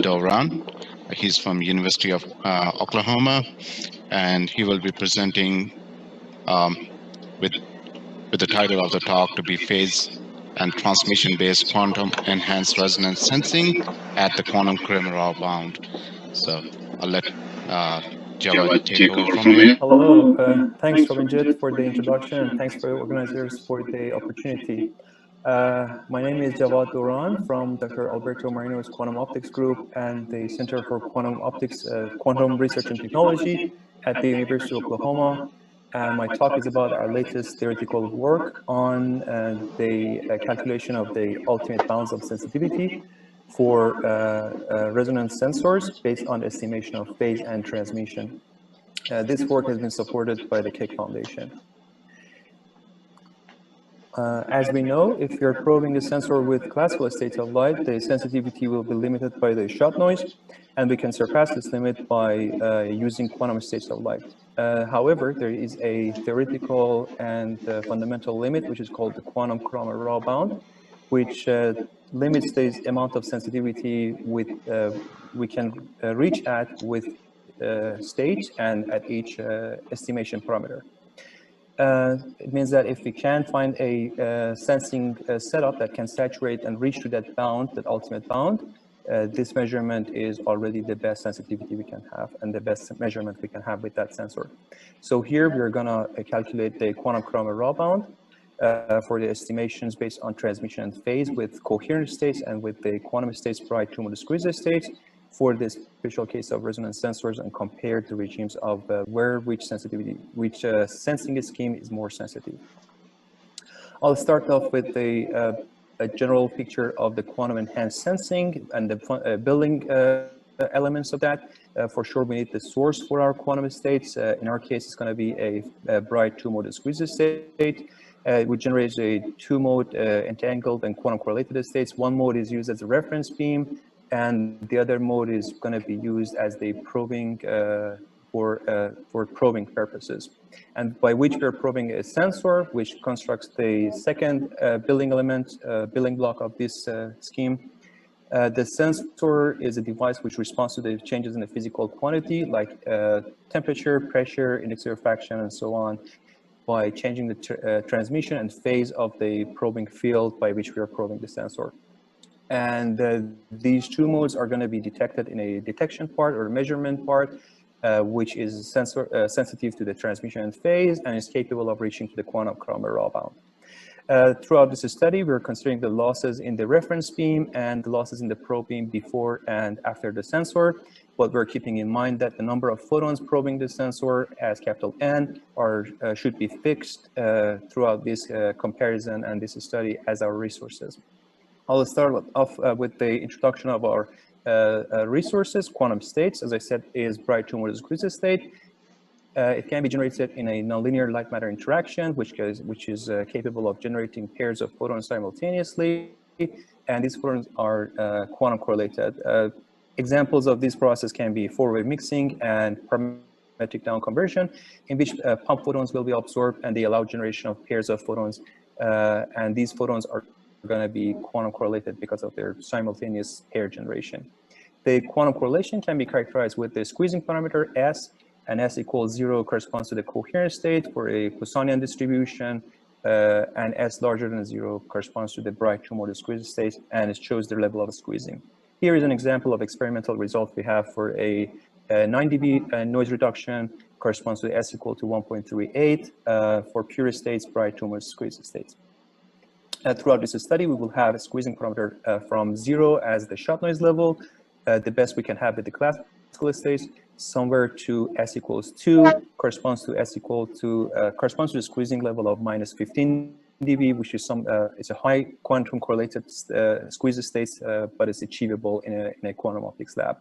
Dowran. He's from University of Oklahoma, and he will be presenting with the title of the talk to be phase and transmission-based quantum enhanced resonance sensing at the quantum Cramer Rao bound. So I'll let Javad take over from here. Hello, thanks Robinjit for the introduction, and thanks for the organizers for the opportunity. My name is Javad Dowran from Dr. Alberto Marino's Quantum Optics Group and the Center for Quantum Optics, Quantum Research and Technology at the University of Oklahoma. And my talk is about our latest theoretical work on the calculation of the ultimate bounds of sensitivity for resonance sensors based on estimation of phase and transmission. This work has been supported by the Keck Foundation. As we know, if you're probing a sensor with classical states of light, the sensitivity will be limited by the shot noise, and we can surpass this limit by using quantum states of light. However, there is a theoretical and fundamental limit, which is called the quantum Cramer Rao bound, which limits the amount of sensitivity with we can reach at with state and at each estimation parameter. It means that if we can find a sensing setup that can saturate and reach to that bound, that ultimate bound, this measurement is already the best sensitivity we can have and the best measurement we can have with that sensor. So here we're gonna calculate the quantum Cramer Rao bound for the estimations based on transmission and phase with coherent states and with the quantum states bright tumor squeeze states for this special case of resonance sensors, and compared to regimes of which sensing scheme is more sensitive. I'll start off with a general picture of the quantum enhanced sensing and the building elements of that. For sure, we need the source for our quantum states. In our case, it's going to be a bright two-mode squeeze state. Which generates a two-mode entangled and quantum correlated states. One mode is used as a reference beam, and the other mode is going to be used as the probing for probing purposes, and by which we're probing a sensor, which constructs the second building element, building block of this scheme. The sensor is a device which responds to the changes in the physical quantity, like temperature, pressure, index of refraction, and so on, by changing the transmission and phase of the probing field by which we are probing the sensor. And these two modes are going to be detected in a detection part or measurement part, which is sensitive to the transmission and phase and is capable of reaching to the quantum Cramer Rao bound. Throughout this study, we're considering the losses in the reference beam and the losses in the probe beam before and after the sensor. But we're keeping in mind that the number of photons probing the sensor as capital N should be fixed throughout this comparison and this study as our resources. I'll start off with the introduction of our resources. Quantum states, as I said, is bright two-mode squeeze state. It can be generated in a nonlinear light-matter interaction, which is capable of generating pairs of photons simultaneously, and these photons are quantum correlated. Examples of this process can be four-way mixing and parametric down conversion, in which pump photons will be absorbed and they allow generation of pairs of photons, and these photons are going to be quantum correlated because of their simultaneous pair generation. The quantum correlation can be characterized with the squeezing parameter S, and S equals 0 corresponds to the coherent state for a Poissonian distribution, and S larger than 0 corresponds to the bright two-mode squeeze state, and it shows the level of squeezing. Here is an example of experimental result we have for a 9 dB noise reduction, corresponds to S equal to 1.38 for pure states, bright two-mode squeeze states. Throughout this study, we will have a squeezing parameter from 0 as the shot noise level, the best we can have with the classical states, somewhere to S equals 2, corresponds to the squeezing level of minus 15 dB, which is it's a high quantum correlated squeeze states, but it's achievable in a quantum optics lab.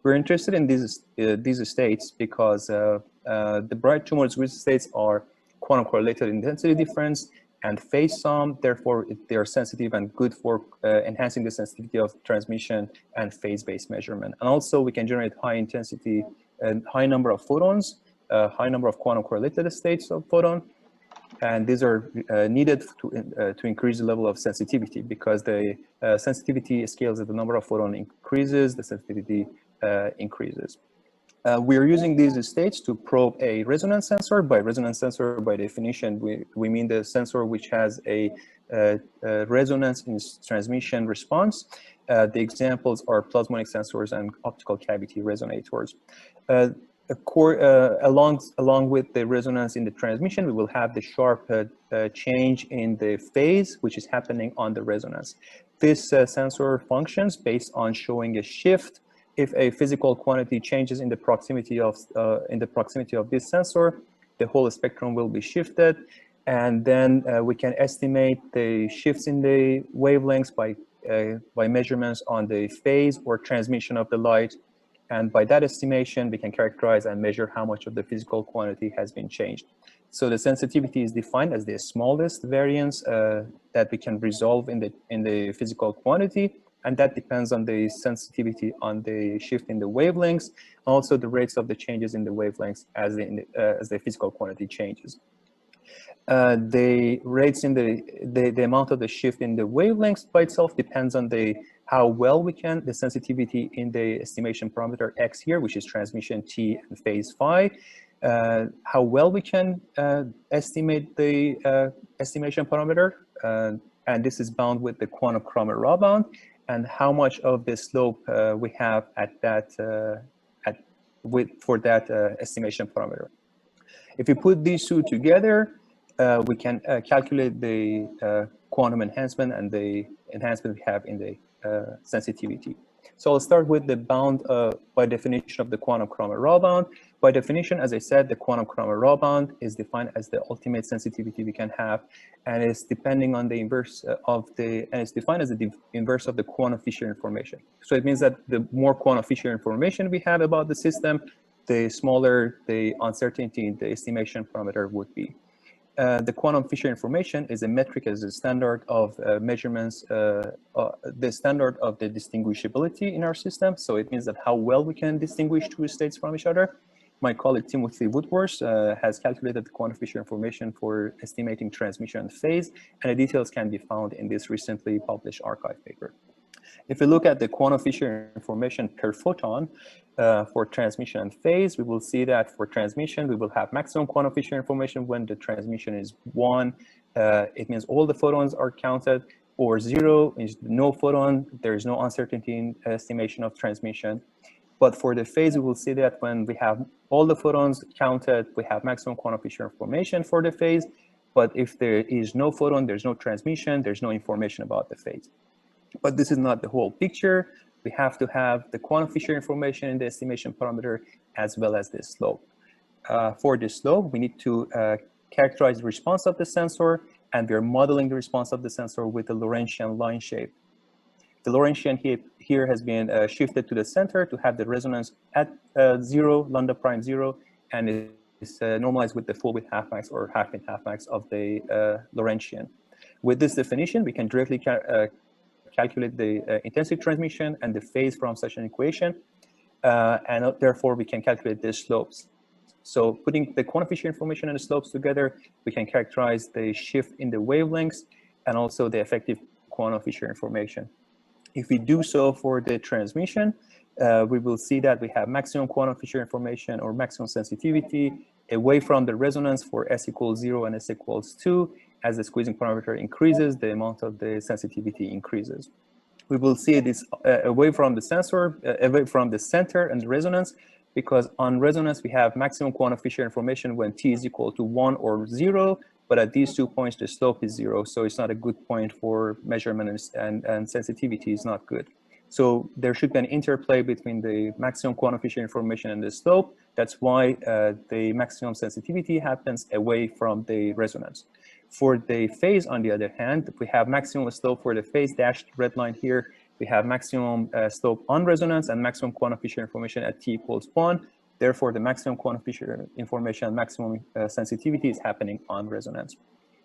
We're interested in these states because the bright two-mode squeeze states are quantum correlated intensity difference and phase sum. Therefore, they are sensitive and good for enhancing the sensitivity of transmission and phase-based measurement. And also, we can generate high intensity and high number of photons, high number of quantum correlated states of photon. And these are needed to increase the level of sensitivity, because the sensitivity scales as the number of photons increases, the sensitivity increases. We are using these states to probe a resonance sensor. By resonance sensor, by definition, we mean the sensor which has a resonance in transmission response. The examples are plasmonic sensors and optical cavity resonators. Along with the resonance in the transmission, we will have the sharp change in the phase, which is happening on the resonance. This sensor functions based on showing a shift. If a physical quantity changes in the proximity of this sensor, the whole spectrum will be shifted, and then we can estimate the shifts in the wavelengths by measurements on the phase or transmission of the light. And by that estimation, we can characterize and measure how much of the physical quantity has been changed. So the sensitivity is defined as the smallest variance that we can resolve in the physical quantity, and that depends on the sensitivity on the shift in the wavelengths, also the rates of the changes in the wavelengths as the physical quantity changes. The rates in the amount of the shift in the wavelengths by itself depends on how well we can, the sensitivity in the estimation parameter X here, which is transmission T and phase phi, how well we can estimate the estimation parameter, and this is bound with the quantum Cramer Rao bound, and how much of the slope we have at that for that estimation parameter. If we put these two together, we can calculate the quantum enhancement and the enhancement we have in the sensitivity. So I'll start with the bound by definition of the quantum Cramer Rao bound. By definition, as I said, the quantum Cramer Rao bound is defined as the ultimate sensitivity we can have, and it's depending on the inverse and it's defined as the inverse of the quantum Fisher information. So it means that the more quantum Fisher information we have about the system, the smaller the uncertainty in the estimation parameter would be. The quantum Fisher information is a metric, as a standard of measurements, the standard of the distinguishability in our system. So it means that how well we can distinguish two states from each other. My colleague Timothy Woodworth has calculated the quantum Fisher information for estimating transmission phase, and the details can be found in this recently published arXiv paper. If we look at the quantum Fisher information per photon for transmission and phase, we will see that for transmission, we will have maximum quantum Fisher information when the transmission is 1. It means all the photons are counted, or 0 is no photon. There is no uncertainty in estimation of transmission. But for the phase, we will see that when we have all the photons counted, we have maximum quantum Fisher information for the phase. But if there is no photon, there's no transmission, there's no information about the phase. But this is not the whole picture. We have to have the quantum Fisher information in the estimation parameter as well as the slope. For the slope, we need to characterize the response of the sensor, and we are modeling the response of the sensor with the Lorentzian line shape. The Lorentzian here has been shifted to the center to have the resonance at 0, lambda prime 0, and is normalized with the full width half max or half width half max of the Lorentzian. With this definition, we can directly calculate the intensity transmission and the phase from such an equation, and therefore we can calculate the slopes. So putting the quantum Fisher information and the slopes together, we can characterize the shift in the wavelengths and also the effective quantum Fisher information. If we do so for the transmission, we will see that we have maximum quantum Fisher information or maximum sensitivity away from the resonance for S equals 0 and S equals 2. As the squeezing parameter increases, the amount of the sensitivity increases. We will see this away from the sensor, away from the center and the resonance, because on resonance, we have maximum quantum Fisher information when T is equal to 1 or 0, but at these 2 points, the slope is 0. So it's not a good point for measurement, and sensitivity is not good. So there should be an interplay between the maximum quantum Fisher information and the slope. That's why the maximum sensitivity happens away from the resonance. For the phase, on the other hand, we have maximum slope for the phase, dashed red line here. We have maximum slope on resonance and maximum quantum Fisher information at T equals 1. Therefore, the maximum quantum Fisher information and maximum sensitivity is happening on resonance.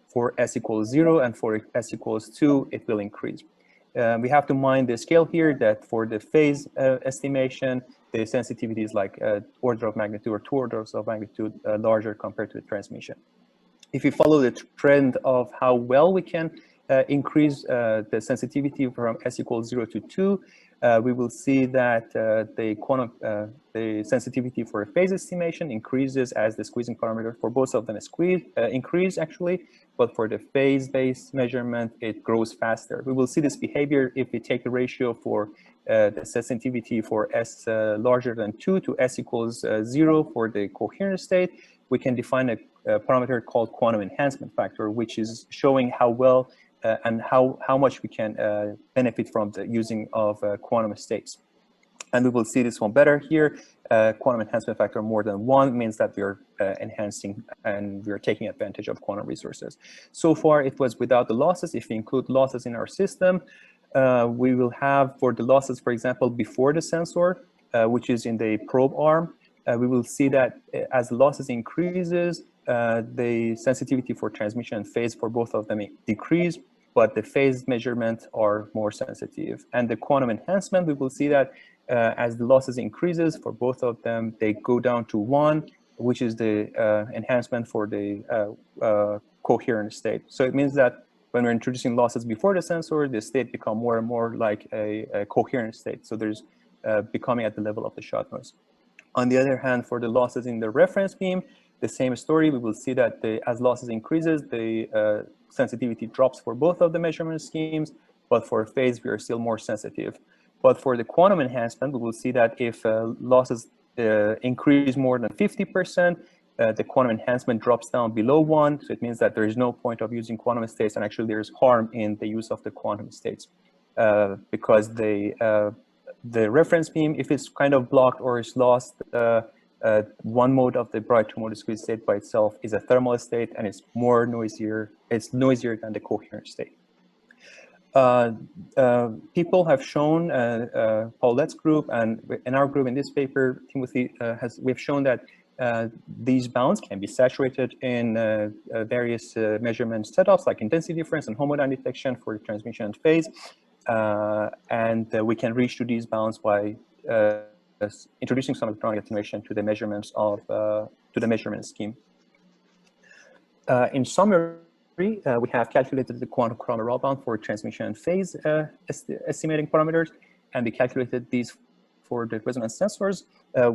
For S equals 0 and for S equals 2, it will increase. We have to mind the scale here that for the phase estimation, the sensitivity is like order of magnitude or 2 orders of magnitude larger compared to the transmission. If we follow the trend of how well we can increase the sensitivity from s equals 0 to 2, we will see that the sensitivity for phase estimation increases as the squeezing parameter for both of them increase actually, but for the phase-based measurement, it grows faster. We will see this behavior if we take a ratio for the sensitivity for s larger than 2 to s equals 0 for the coherent state. We can define a parameter called quantum enhancement factor, which is showing how well and how much we can benefit from the using of quantum states. And we will see this one better here. Quantum enhancement factor more than 1 means that we are enhancing and we are taking advantage of quantum resources. So far, it was without the losses. If we include losses in our system, we will have for the losses, for example, before the sensor, which is in the probe arm, we will see that as the losses increases, the sensitivity for transmission and phase for both of them decrease, but the phase measurements are more sensitive. And the quantum enhancement, we will see that as the losses increases for both of them, they go down to 1, which is the enhancement for the coherent state. So it means that when we're introducing losses before the sensor, the state become more and more like a coherent state. So there's becoming at the level of the shot noise. On the other hand, for the losses in the reference beam, the same story. We will see that as losses increases, the sensitivity drops for both of the measurement schemes, but for phase, we are still more sensitive. But for the quantum enhancement, we will see that if losses increase more than 50%, the quantum enhancement drops down below 1. So it means that there is no point of using quantum states, and actually there's harm in the use of the quantum states because the reference beam, if it's kind of blocked or is lost, one mode of the bright two-mode squeeze state by itself is a thermal state, and it's more noisier. It's noisier than the coherent state. People have shown, Paulette's group and in our group in this paper, Timothy we've shown that these bounds can be saturated in various measurement setups like intensity difference and homodyne detection for the transmission and phase. And we can reach to these bounds by introducing some electronic attenuation to the measurements of to the measurement scheme. In summary, we have calculated the quantum Cramer Rao bound for transmission and phase estimating parameters, and we calculated these for the resonance sensors,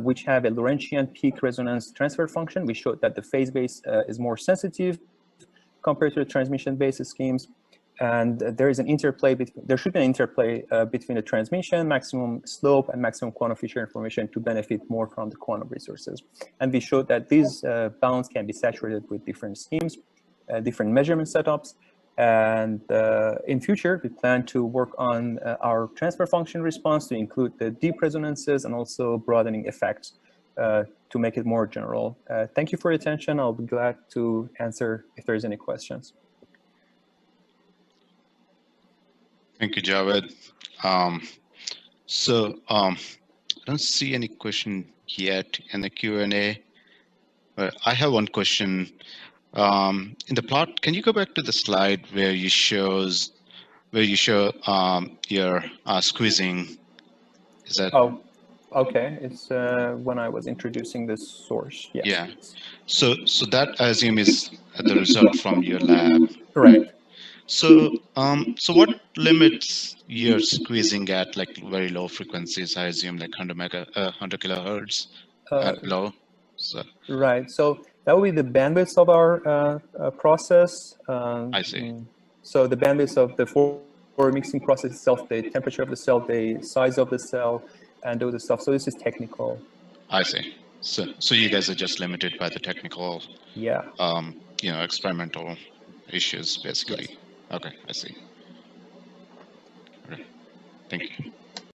which have a Lorentzian peak resonance transfer function. We showed that the phase base is more sensitive compared to the transmission base schemes. And there is an interplay, there should be an interplay between the transmission, maximum slope, and maximum quantum feature information to benefit more from the quantum resources. And we showed that these bounds can be saturated with different schemes, different measurement setups. And in future, we plan to work on our transfer function response to include the deep resonances and also broadening effects to make it more general. Thank you for your attention. I'll be glad to answer if there's any questions. Thank you, Javed. I don't see any question yet in the Q&A. But I have one question. In the plot, can you go back to the slide where you show your squeezing? Is that? Oh, okay. It's when I was introducing this source. Yes. Yeah. So that I assume is the result from your lab. Correct. So what limits your squeezing at like very low frequencies? I assume like 100 kilohertz at low. So right. So that will be the bandwidth of our process. I see. So the bandwidth of the for mixing process itself, the temperature of the cell, the size of the cell, and those stuff. So this is technical. I see. So you guys are just limited by the technical, experimental issues, basically. Yes. Okay, I see. Okay. Thank you.